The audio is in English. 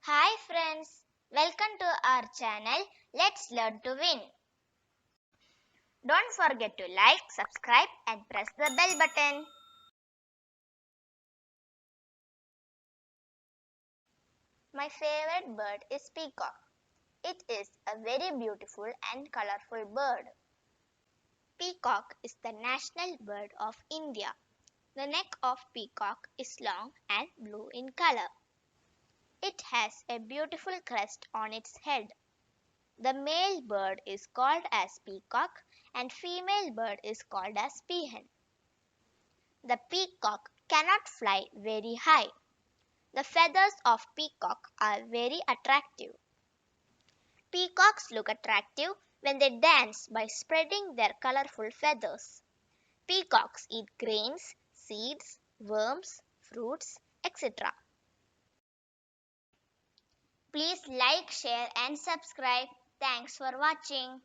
Hi friends, welcome to our channel Let's Learn to Win. Don't forget to like, subscribe and press the bell button. My favorite bird is peacock. It is a very beautiful and colorful bird. Peacock is the national bird of India. The neck of peacock is long and blue in color. It has a beautiful crest on its head. The male bird is called as peacock and female bird is called as peahen. The peacock cannot fly very high. The feathers of peacock are very attractive. Peacocks look attractive when they dance by spreading their colorful feathers. Peacocks eat grains, seeds, worms, fruits, etc. Please like, share and subscribe. Thanks for watching.